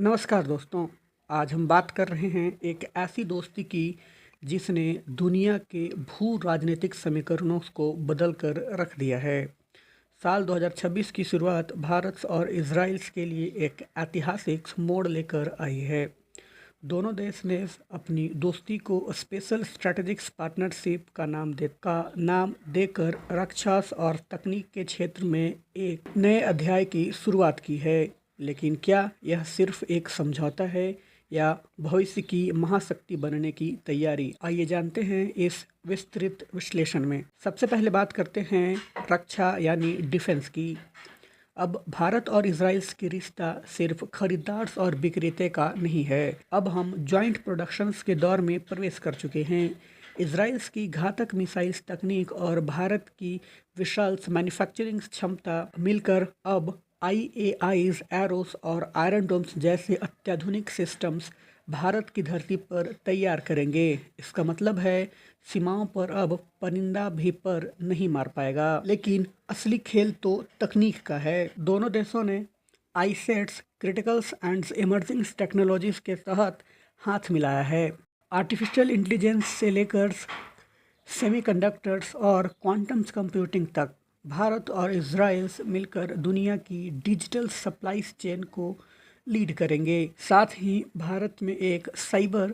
नमस्कार दोस्तों। आज हम बात कर रहे हैं एक ऐसी दोस्ती की जिसने दुनिया के भू राजनीतिक समीकरणों को बदल कर रख दिया है। साल 2026 की शुरुआत भारत और इजराइल के लिए एक ऐतिहासिक मोड़ लेकर आई है। दोनों देश ने अपनी दोस्ती को स्पेशल स्ट्रेटेजिक पार्टनरशिप का नाम देकर रक्षा और तकनीक के क्षेत्र में एक नए अध्याय की शुरुआत की है। लेकिन क्या यह सिर्फ एक समझौता है या भविष्य की महाशक्ति बनने की तैयारी? आइए जानते हैं इस विस्तृत विश्लेषण में। सबसे पहले बात करते हैं रक्षा यानी डिफेंस की। अब भारत और इजराइल की रिश्ता सिर्फ खरीदार और विक्रेता का नहीं है। अब हम जॉइंट प्रोडक्शंस के दौर में प्रवेश कर चुके हैं। इजराइल की घातक मिसाइल तकनीक और भारत की विशाल मैन्युफैक्चरिंग क्षमता मिलकर अब आईएआईज, एरोस और आयरन डोम्स जैसे अत्याधुनिक सिस्टम्स भारत की धरती पर तैयार करेंगे। इसका मतलब है सीमाओं पर अब परिंदा भी पर नहीं मार पाएगा। लेकिन असली खेल तो तकनीक का है। दोनों देशों ने आईसेट्स, क्रिटिकल्स एंड इमर्जिंग टेक्नोलॉजीज के तहत हाथ मिलाया है। आर्टिफिशियल इंटेलिजेंस से लेकर सेमीकंडक्टर्स और क्वांटम कंप्यूटिंग तक भारत और इजराइल मिलकर दुनिया की डिजिटल सप्लाई चेन को लीड करेंगे। साथ ही भारत में एक साइबर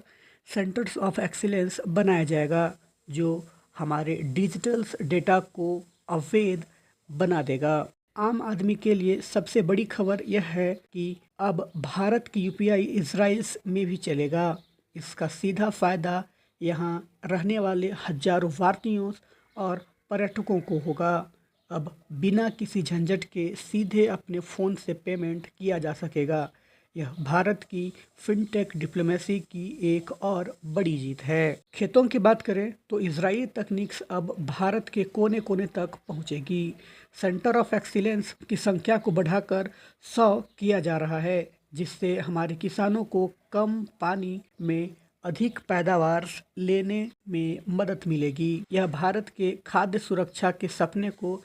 सेंटर्स ऑफ एक्सीलेंस बनाया जाएगा जो हमारे डिजिटल डेटा को अवैध बना देगा। आम आदमी के लिए सबसे बड़ी खबर यह है कि अब भारत की यूपीआई इजराइल में भी चलेगा। इसका सीधा फायदा यहाँ रहने वाले हजारों भारतीयों और पर्यटकों को होगा। अब बिना किसी झंझट के सीधे अपने फ़ोन से पेमेंट किया जा सकेगा। यह भारत की फिनटेक डिप्लोमेसी की एक और बड़ी जीत है। खेतों की बात करें तो इजरायली तकनीक अब भारत के कोने कोने तक पहुंचेगी। सेंटर ऑफ एक्सीलेंस की संख्या को बढ़ाकर 100 किया जा रहा है, जिससे हमारे किसानों को कम पानी में अधिक पैदावार लेने में मदद मिलेगी। यह भारत के खाद्य सुरक्षा के सपने को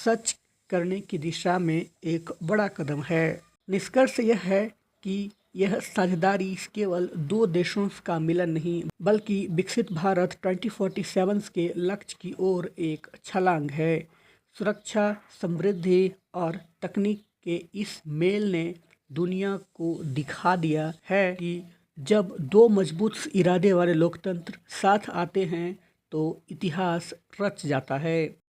सच करने की दिशा में एक बड़ा कदम है। निष्कर्ष यह है कि यह साझेदारी केवल दो देशों का मिलन नहीं, बल्कि विकसित भारत 2047 के लक्ष्य की ओर एक छलांग है। सुरक्षा, समृद्धि और तकनीक के इस मेल ने दुनिया को दिखा दिया है कि जब दो मजबूत इरादे वाले लोकतंत्र साथ आते हैं तो इतिहास रच जाता है।